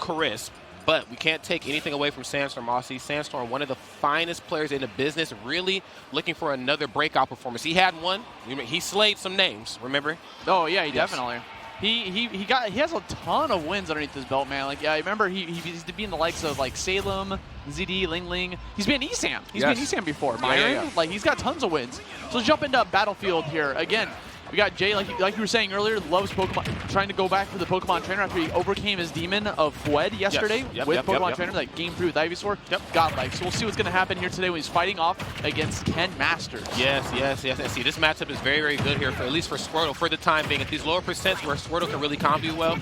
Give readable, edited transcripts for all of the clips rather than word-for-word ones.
crisp, but we can't take anything away from Sandstorm. Aussie Sandstorm, one of the finest players in the business, really looking for another breakout performance. He had one. He slayed some names, remember? Oh, yeah, definitely. He has a ton of wins underneath his belt, man. Like, yeah, I remember he's beating the likes of like Salem, ZD, Ling Ling. He's been ESAM. He's been ESAM before. Myron, like he's got tons of wins. So let's jump into Battlefield here again. We got Jay, like you were saying earlier, loves Pokemon, trying to go back for the Pokemon Trainer after he overcame his demon of Fwed yesterday with Pokemon Trainer, like game 3 with Ivysaur. Godlike. So we'll see what's going to happen here today when he's fighting off against Ken Masters. Yes. And see, this matchup is very, very good here, for at least for Squirtle, for the time being. At these lower percents where Squirtle can really combo you well,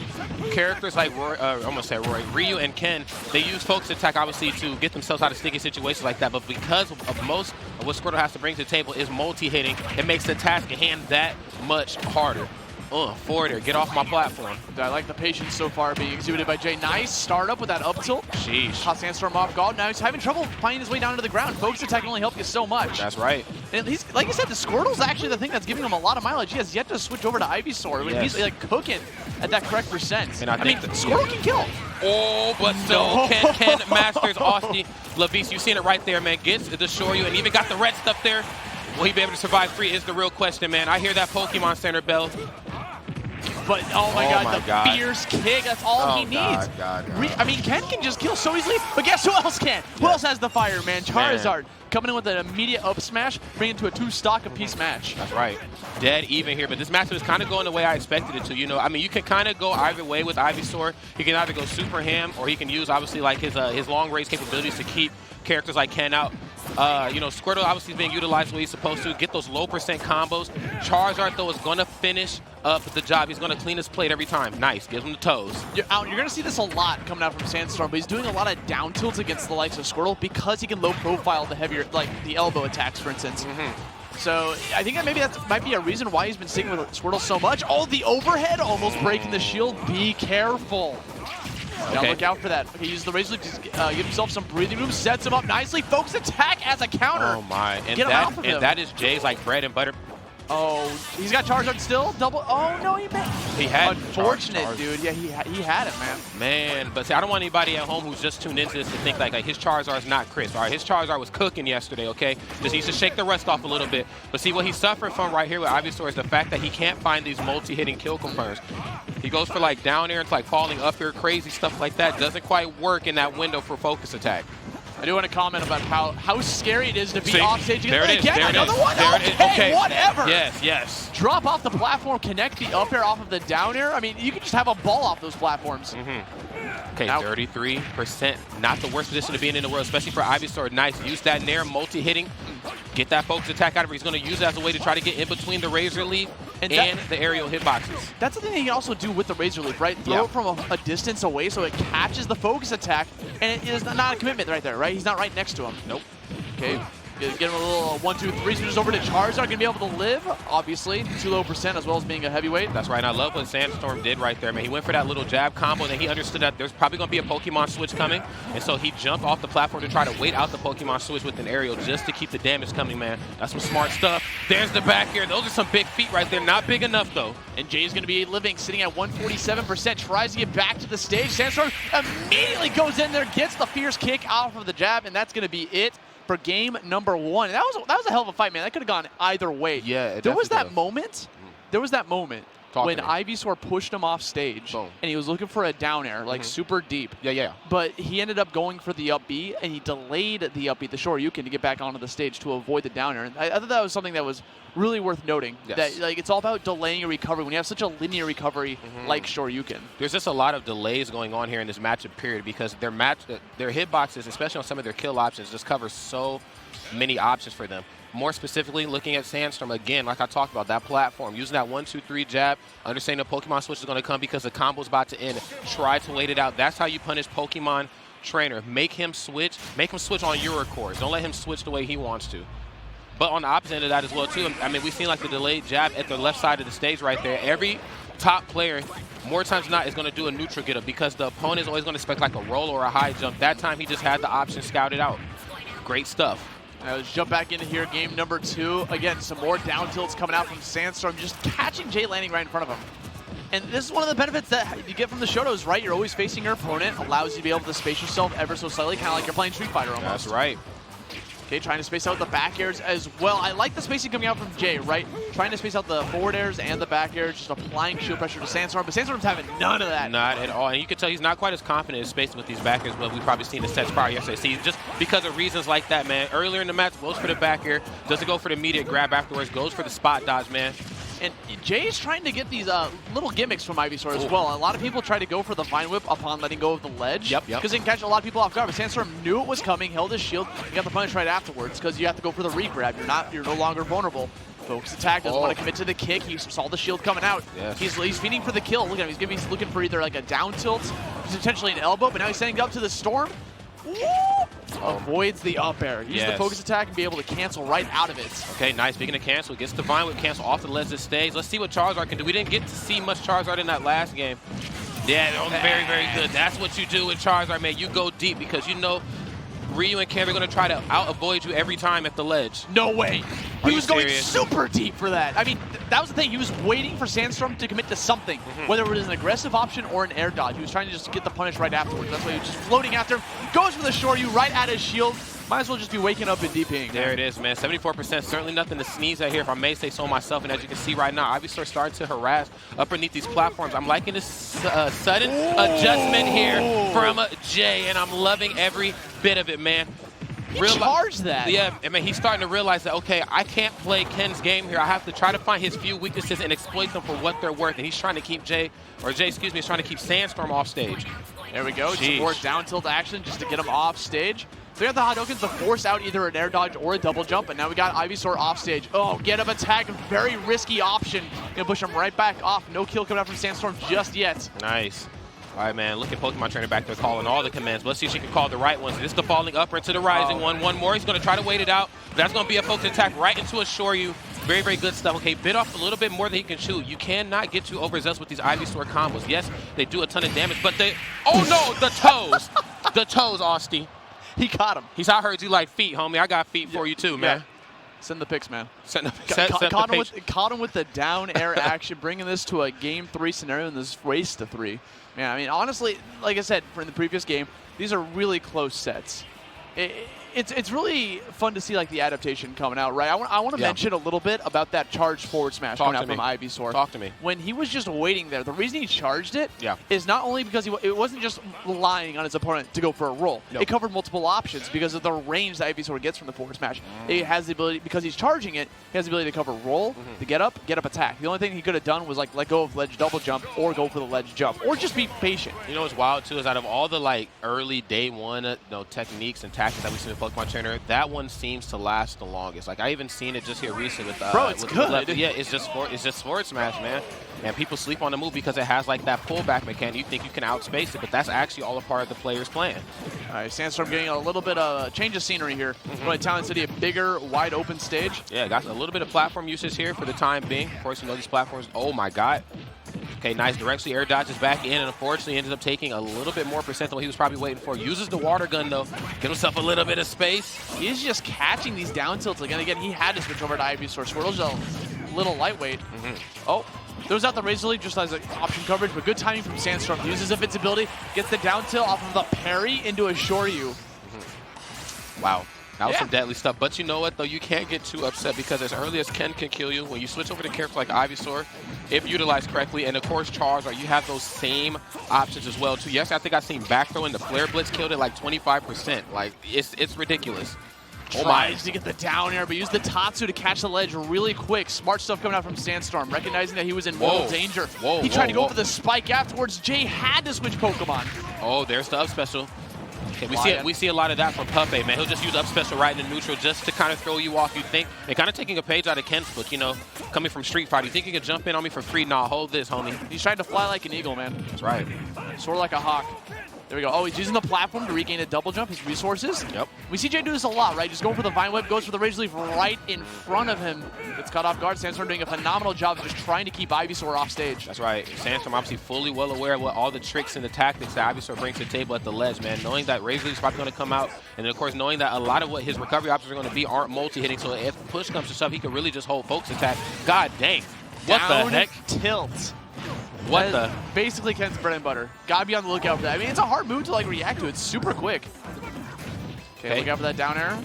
characters like Ryu and Ken, they use Focus Attack, obviously, to get themselves out of sticky situations like that. But because of most of what Squirtle has to bring to the table is multi-hitting, it makes the task at hand that much harder. Forward there, get off my platform. I like the patience so far being exhibited by Jay. Nice start up with that up tilt. Sheesh. Caught Sandstorm off guard. Now he's having trouble finding his way down to the ground. Focus Attack can only help you so much. That's right. And he's, like you said, the Squirtle's actually the thing that's giving him a lot of mileage. He has yet to switch over to Ivysaur when he's like cooking at that correct percent. And I mean, Squirtle can kill. Oh, but still, Ken Masters, Austin Lavis, you've seen it right there, man. Gets the Shoryu and even got the red stuff there. Will he be able to survive 3 is the real question, man. I hear that Pokemon Center bell. But, oh my god, the fierce kick, that's all he needs. I mean, Ken can just kill so easily, but guess who else can? Who else has the fire, man? Charizard coming in with an immediate up smash, bringing it to a 2-stock apiece match. That's right. Dead even here, but this matchup is kind of going the way I expected it to. You know, I mean, you can kind of go either way with Ivysaur. He can either go super ham, or he can use, obviously, like his long range capabilities to keep characters like Ken out. You know, Squirtle obviously is being utilized the way he's supposed to, get those low percent combos. Charizard, though, is going to finish up the job. He's going to clean his plate every time. Nice. Gives him the toes. You're going to see this a lot coming out from Sandstorm, but he's doing a lot of down tilts against the likes of Squirtle because he can low profile the heavier, like the elbow attacks, for instance. So I think that maybe that might be a reason why he's been sticking with Squirtle so much. Oh, the overhead almost breaking the shield. Be careful. Now look out for that. Okay, use the Razor Leaf to give himself some breathing room, sets him up nicely. Focus Attack as a counter. Oh my, and get him off of him. That is Jay's like bread and butter. Oh, he's got Charizard still? Double, oh no, he had unfortunate, dude. Yeah, he had it, man. Man, but see, I don't want anybody at home who's just tuned into this to think like his Charizard's not crisp. All right, his Charizard was cooking yesterday, okay? Just needs to shake the rust off a little bit. But see, what he's suffering from right here with Ivysaur is the fact that he can't find these multi-hitting kill confirms. He goes for like down air, it's like falling up here, crazy stuff like that. Doesn't quite work in that window for Focus Attack. I do want to comment about how scary it is to be off stage. There it is. Again, another one. Okay, whatever. Yes. Drop off the platform, connect the up air off of the down air. I mean, you can just have a ball off those platforms. Okay, 33%. Not the worst position to be in the world, especially for Ivysaur. Nice. Use that Nair multi-hitting. Get that Focus Attack out of it. He's going to use it as a way to try to get in between the Razor Leaf and the aerial hitboxes. That's the thing that you can also do with the Razor Leaf, right? Throw it from a distance away so it catches the Focus Attack, and it is not a commitment right there, right? He's not right next to him. Nope. Okay. Get him a little 1-2-3 switches over to Charizard. Going to be able to live, obviously. Too low percent as well as being a heavyweight. That's right. And I love what Sandstorm did right there, man. He went for that little jab combo, and then he understood that there's probably going to be a Pokemon switch coming. And so he jumped off the platform to try to wait out the Pokemon switch with an aerial just to keep the damage coming, man. That's some smart stuff. There's the back air. Those are some big feet right there. Not big enough, though. And Jay's going to be living, sitting at 147%. Tries to get back to the stage. Sandstorm immediately goes in there, gets the fierce kick off of the jab, and that's going to be it for game number 1. That was a hell of a fight, man. That could have gone either way. Yeah, there was that moment when Ivysaur pushed him off stage, and he was looking for a down air, like super deep. Yeah. But he ended up going for the up B, and he delayed the up B, the Shoryuken, to get back onto the stage to avoid the down air. And I thought that was something that was really worth noting. That like it's all about delaying a recovery when you have such a linear recovery like Shoryuken. There's just a lot of delays going on here in this matchup period because their hitboxes, especially on some of their kill options, just cover so many options for them. More specifically, looking at Sandstorm, again, like I talked about, that platform, using that 1-2-3 jab, understanding the Pokemon switch is going to come because the combo's about to end. Try to wait it out. That's how you punish Pokemon Trainer. Make him switch on your course. Don't let him switch the way he wants to. But on the opposite end of that as well, too, I mean, we've seen like the delayed jab at the left side of the stage right there. Every top player, more times than not, is going to do a neutral get up because the opponent is always going to expect like a roll or a high jump. That time, he just had the option scouted out. Great stuff. Let's jump back into here, game number 2. Again, some more down tilts coming out from Sandstorm, just catching Jay landing right in front of him. And this is one of the benefits that you get from the Shotos, right? You're always facing your opponent, allows you to be able to space yourself ever so slightly, kind of like you're playing Street Fighter almost. That's right. Okay, trying to space out the back airs as well. I like the spacing coming out from Jayy, right? Trying to space out the forward airs and the back airs, just applying shield pressure to Sandstorm, but Sandstorm's having none of that. Not at all. And you can tell he's not quite as confident in spacing with these back airs, but we've probably seen the sets prior yesterday. See, just because of reasons like that, man. Earlier in the match, goes for the back air, doesn't go for the immediate grab afterwards, goes for the spot dodge, man. And Jay's trying to get these little gimmicks from Ivysaur as well. A lot of people try to go for the Vine Whip upon letting go of the ledge. Yep. Because it can catch a lot of people off guard. But Sandstorm knew it was coming, held his shield, and got the punish right afterwards because you have to go for the re-grab. You're no longer vulnerable. Focus attack, doesn't want to commit to the kick. He saw the shield coming out. Yes. He's feeding for the kill. Look at him. He's looking for either like a down tilt, potentially an elbow, but now he's setting up to the Storm. Avoids the up air. Use the focus attack and be able to cancel right out of it. Okay, nice. Speaking of cancel, gets the Vine Whip cancel off the ledge of the stage. Let's see what Charizard can do. We didn't get to see much Charizard in that last game. Yeah, that was very, very good. That's what you do with Charizard, man. You go deep because you know Ryu and Cam are going to try to out-avoid you every time at the ledge. No way. He was going serious? super deep for that. I mean, that was the thing. He was waiting for Sandstorm to commit to something, whether it was an aggressive option or an air dodge. He was trying to just get the punish right afterwards. That's why he was just floating after him. Goes for the Shoryu right at his shield. Might as well just be waking up and DPing. There it is, man. 74%, certainly nothing to sneeze at here, if I may say so myself. And as you can see right now, Ivysaur starting to harass up underneath these platforms. I'm liking this sudden adjustment here from Jayy, and I'm loving every bit of it, man. Charge that. Yeah, I mean, he's starting to realize that, okay, I can't play Ken's game here. I have to try to find his few weaknesses and exploit them for what they're worth. And he's trying to keep Jayy, excuse me, is trying to keep Sandstorm off stage. There we go. Some more down tilt action just to get him off stage. So we got the Hadokens to force out either an air dodge or a double jump, and now we got Ivysaur off stage. Oh, get him attack, very risky option. Gonna push him right back off. No kill coming out from Sandstorm just yet. Nice. All right, man, look at Pokemon Trainer back there calling all the commands. Let's see if she can call the right ones. This is the falling upper into the rising one. One more. He's going to try to wait it out. That's going to be a focus attack right into a Shoryu. Very, very good stuff. Okay, bit off a little bit more than he can chew. You cannot get too overzealous with these Ivysaur combos. Yes, they do a ton of damage, but they... Oh, no, the toes. The toes, Austin. He caught him. I heard you like feet, homie. I got feet for you, too, man. Send the pics, man. Caught him with the down air action, bringing this to a game 3 scenario in this race to 3. Man, I mean, honestly, like I said in the previous game, these are really close sets. It's really fun to see like the adaptation coming out, right? I want to mention a little bit about that charged forward smash coming out from Ivysaur. Talk to me. When he was just waiting there, the reason he charged it is not only because it wasn't just relying on his opponent to go for a roll. It covered multiple options because of the range that Ivysaur gets from the forward smash. It has the ability, because he's charging it, he has the ability to cover roll, to get up attack. The only thing he could have done was like let go of ledge double jump or go for the ledge jump or just be patient. You know what's wild too is out of all the like early day one techniques and tactics that we see in Pokemon Trainer, that one seems to last the longest. Like I even seen it just here recently with it's good. It's just forward smash, man. And people sleep on the move because it has like that pullback mechanic. You think you can outspace it, but that's actually all a part of the player's plan. All right, Sandstorm getting a little bit of change of scenery here. Going to Talon City, a bigger, wide open stage. Yeah, got a little bit of platform usage here for the time being. Of course, you know these platforms. Oh my God. Okay, nice. Directly air dodges back in, and unfortunately ended up taking a little bit more percent than what he was probably waiting for. Uses the water gun, though. Get himself a little bit of space. He's just catching these down tilts. Again, he had to switch over to Ivysaur. Squirtle's a little lightweight. Oh, throws out the Razor Leaf just as an option coverage, but good timing from Sandstorm. Uses invincibility, gets the down tilt off of the parry into a Shoryu. Wow. That was some deadly stuff. But you know what, though? You can't get too upset because as early as Ken can kill you, when you switch over to characters like Ivysaur, if utilized correctly, and of course Charizard, you have those same options as well, too. Yes, I think I've seen back throw and the Flare Blitz killed it like 25%. Like, it's ridiculous. Tries to get the down air, but use the Tatsu to catch the ledge really quick. Smart stuff coming out from Sandstorm, recognizing that he was in mortal danger. He tried to go for the spike afterwards. Jayy had to switch Pokemon. Oh, there's the up special. Okay, we see a lot of that from Puppet, man. He'll just use up special right in the neutral just to kind of throw you off. You think, and kind of taking a page out of Ken's book, you know, coming from Street Fighter. You think you can jump in on me for free? Nah, hold this, homie. He's trying to fly like an eagle, man. That's right. Soar like a hawk. There we go. Oh, he's using the platform to regain a double jump, his resources. Yep. We see Jayy do this a lot, right? Just going for the Vine Whip, goes for the Razor Leaf right in front of him. Gets caught off guard. Sandstorm doing a phenomenal job of just trying to keep Ivysaur off stage. That's right. Sandstorm obviously fully well aware of what all the tricks and the tactics that Ivysaur brings to the table at the ledge, man. Knowing that Razor Leaf's probably going to come out, and then, of course, knowing that a lot of what his recovery options are going to be aren't multi-hitting, so if push comes to shove, he can really just hold focus attack. God dang. What the heck? Tilt. What the? Basically Ken's bread and butter. Gotta be on the lookout for that. I mean, it's a hard move to like react to. It's super quick. Okay, look out for that down air.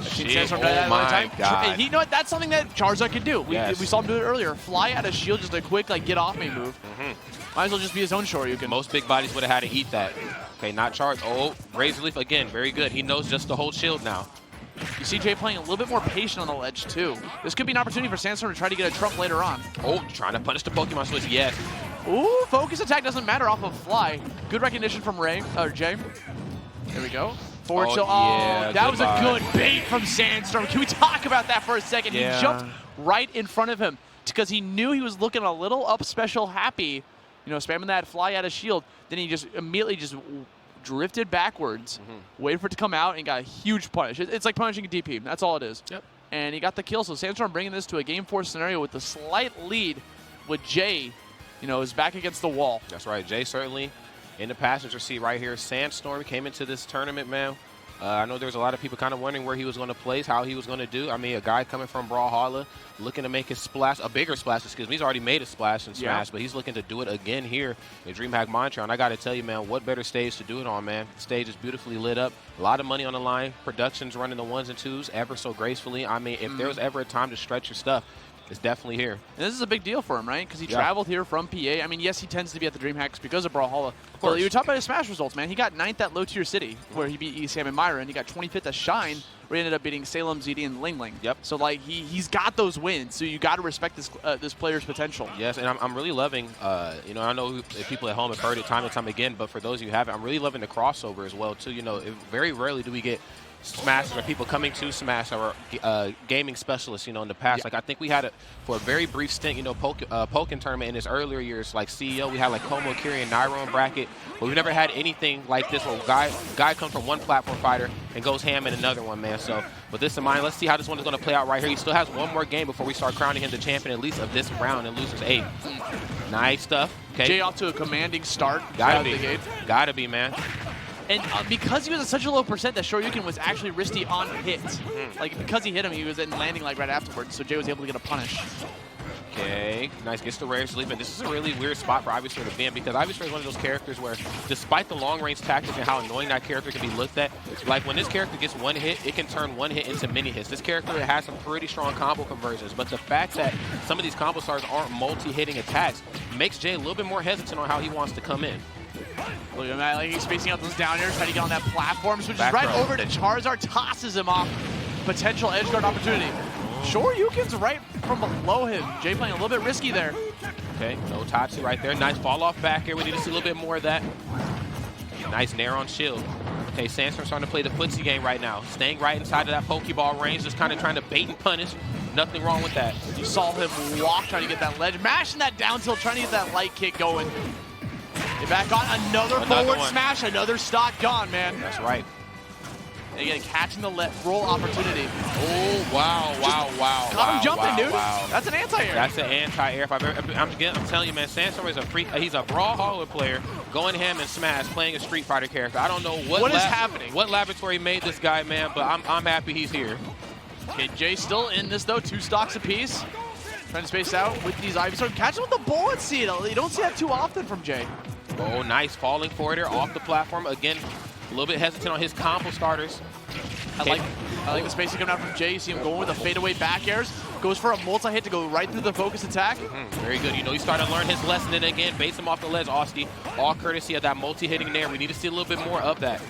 Shit, oh my God. You know what? That's something that Charizard can do. We saw him do it earlier. Fly out of shield, just a quick like get off me move. Might as well just be his own Shoryuken. Most big bodies would have had to eat that. Okay, not charged. Oh, Razor Leaf again. Very good. He knows just to hold shield now. You see Jay playing a little bit more patient on the ledge, too. This could be an opportunity for Sandstorm to try to get a trump later on. Oh, trying to punish the Pokemon switch. Yes. Ooh, focus attack doesn't matter off of Fly. Good recognition from Jay. There we go. Forward chill. Yeah, that was a good bait from Sandstorm. Can we talk about that for a second? Yeah. He jumped right in front of him because he knew he was looking a little up special happy, you know, spamming that Fly out of shield. Then he just immediately just drifted backwards, waited for it to come out, and got a huge punish. It's like punishing a DP. That's all it is. Yep. And he got the kill. So Sandstorm bringing this to a game 4 scenario with a slight lead with Jay, you know, is back against the wall. That's right. Jay certainly in the passenger seat right here. Sandstorm came into this tournament, man. I know there's a lot of people kind of wondering where he was going to place, how he was going to do. I mean, a guy coming from Brawlhalla looking to make his splash, a bigger splash, excuse me. He's already made a splash in Smash, but he's looking to do it again here in DreamHack Montreal. And I got to tell you, man, what better stage to do it on, man? The stage is beautifully lit up. A lot of money on the line. Production's running the 1s and 2s ever so gracefully. I mean, if there was ever a time to stretch your stuff, it's definitely here. And this is a big deal for him, right? Because he traveled here from PA. I mean, yes, he tends to be at the DreamHacks because of Brawlhalla. Well, you were talking about his Smash results, man. He got 9th at Low Tier City, where he beat Sam and Myra, and he got 25th at Shine, where he ended up beating Salem, ZD, and Ling Ling. Yep. So, like, he's got those wins, so you got to respect this player's potential. Yes, and I'm really loving, you know, I know people at home have heard it time and time again, but for those of you who haven't, I'm really loving the crossover as well, too. You know, very rarely do we get Smash or people coming to Smash or gaming specialists, you know, in the past. Like, I think we had it for a very brief stint, you know, Pokken tournament in his earlier years, like CEO. We had like Como, Kiri, and Nairo in bracket, but we've never had anything like this where guy comes from one platform fighter and goes ham in another one, man. So with this in mind, let's see how this one is going to play out right here. He still has one more game before we start crowning him the champion, at least of this round, and losers 8. Nice stuff. Okay. Jay off to a commanding start. Gotta be, man. And because he was at such a low percent, that Shoryuken was actually risky on hit. Like, because he hit him, he was then landing like right afterwards, so Jay was able to get a punish. Okay, nice, gets the rare sleep, and this is a really weird spot for Ivysaur to be in, because Ivysaur is one of those characters where, despite the long-range tactics and how annoying that character can be looked at, like when this character gets one hit, it can turn one hit into many hits. This character has some pretty strong combo conversions, but the fact that some of these combo stars aren't multi-hitting attacks makes Jay a little bit more hesitant on how he wants to come in. Look at that, like he's spacing out those down airs, trying to get on that platform, switches Back right row. over to Charizard, tosses him off. Potential edge guard opportunity. Shoryuken's right from below him. Jay playing a little bit risky there. Okay, no Tatsu right there. Nice fall off back here. We need to see a little bit more of that. Nice nair on shield. Okay, Sandstorm starting to play the footsie game right now. Staying right inside of that Pokeball range, just kind of trying to bait and punish. Nothing wrong with that. You saw him walk, trying to get that ledge, mashing that down tilt, trying to get that light kick going. Get back on, another forward smash, another stock gone, man. That's right. And again, catching the roll opportunity. Oh, wow. Got him jumping, dude. Wow. That's an anti-air. That's an anti-air. If I'm telling you, man, Sandstorm is a freak. He's a Brawlhalla player, going ham and Smash, playing a Street Fighter character. I don't know what is happening. What laboratory made this guy, man, but I'm happy he's here. Okay, Jay still in this, though. 2 stocks apiece. Trying to space out with these Ivysaur. Catch him with the bullet seed. You don't see that too often from Jay. Oh, nice. Falling forward there off the platform. Again, a little bit hesitant on his combo starters. I like the spacing coming out from Jay. You see him going with the fadeaway back airs. Goes for a multi-hit to go right through the focus attack. Very good. You know, he started to learn his lesson. And again, base him off the ledge, Austin. All courtesy of that multi-hitting there. We need to see a little bit more of that.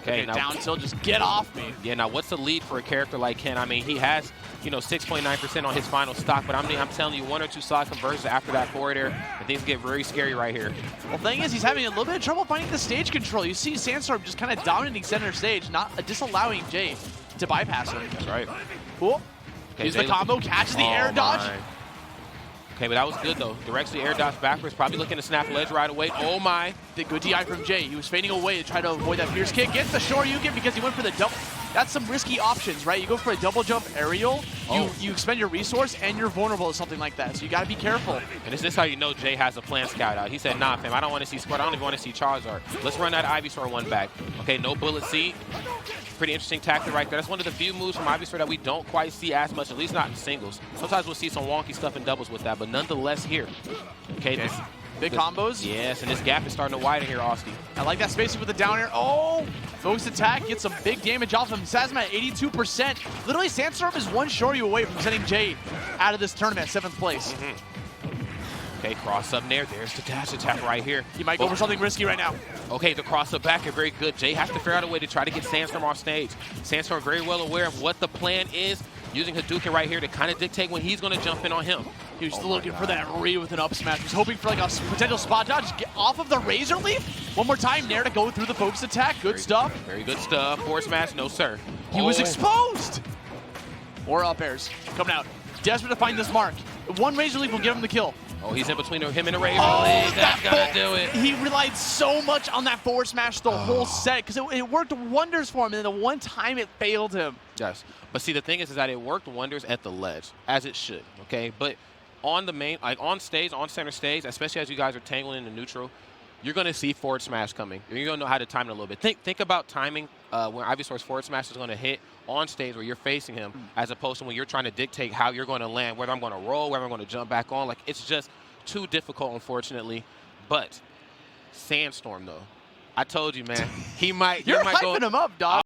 Okay, now down tilt, just get off me. Yeah, now what's the lead for a character like Ken? I mean, he has, you know, 6.9% on his final stock, but I'm telling you, 1 or 2 stock conversions after that forward air, and things get very scary right here. Well, the thing is, he's having a little bit of trouble finding the stage control. You see Sandstorm just kind of dominating center stage, not disallowing Jay to bypass him. That's right. Cool. Okay, Here's the combo, catches the air dodge. Okay, but that was good, though. Directs the air dodge backwards, probably looking to snap ledge right away. Oh, my. The good DI from Jay. He was fading away to try to avoid that fierce kick. Gets the Shoryuken because he went for the double. that's some risky options, right? You go for a double jump aerial, you expend your resource, and you're vulnerable to something like that. So you got to be careful. And is this how you know Jay has a plan scout out? He said, nah, fam, I don't want to see Squirt. I don't even want to see Charizard. Let's run that Ivysaur one back. Okay, no bullet seed. Pretty interesting tactic right there. That's one of the few moves from Ivysaur that we don't quite see as much, at least not in singles. Sometimes we'll see some wonky stuff in doubles with that, but nonetheless here. Okay, big combos. Yes, and this gap is starting to widen here, Austin. I like that spacing with the down air. Oh, focus attack gets some big damage off him. Sasma at 82%. Literally, Sandstorm is one shorty away from sending Jay out of this tournament, 7th place. Okay, cross up there. There's the dash attack right here. He might go for something risky right now. Okay, the cross up back are very good. Jay has to figure out a way to try to get Sandstorm off stage. Sandstorm very well aware of what the plan is, using Hadouken right here to kind of dictate when he's going to jump in on him. He was looking for that read with an up smash. He was hoping for like a potential spot dodge. Get off of the Razor Leaf. One more time there to go through the focus attack. Good stuff. Very good stuff. Forward smash, no sir. He was exposed. More up airs coming out. Desperate to find this mark. One Razor Leaf will give him the kill. Oh, he's in between him and the Razor Leaf. That's gonna do it. He relied so much on that forward smash the whole set because it worked wonders for him, and the one time it failed him. Yes, but see, the thing is that it worked wonders at the ledge, as it should. Okay, but on the main, like on stage, on center stage, especially as you guys are tangling in the neutral, you're gonna see forward smash coming. You're gonna know how to time it a little bit. Think about timing when Ivysaur's forward smash is gonna hit on stage where you're facing him, as opposed to when you're trying to dictate how you're going to land, whether I'm going to roll, whether I'm going to jump back on. Like, it's just too difficult, unfortunately. But Sandstorm, though, I told you, man, he might. You're hyping him up, dog.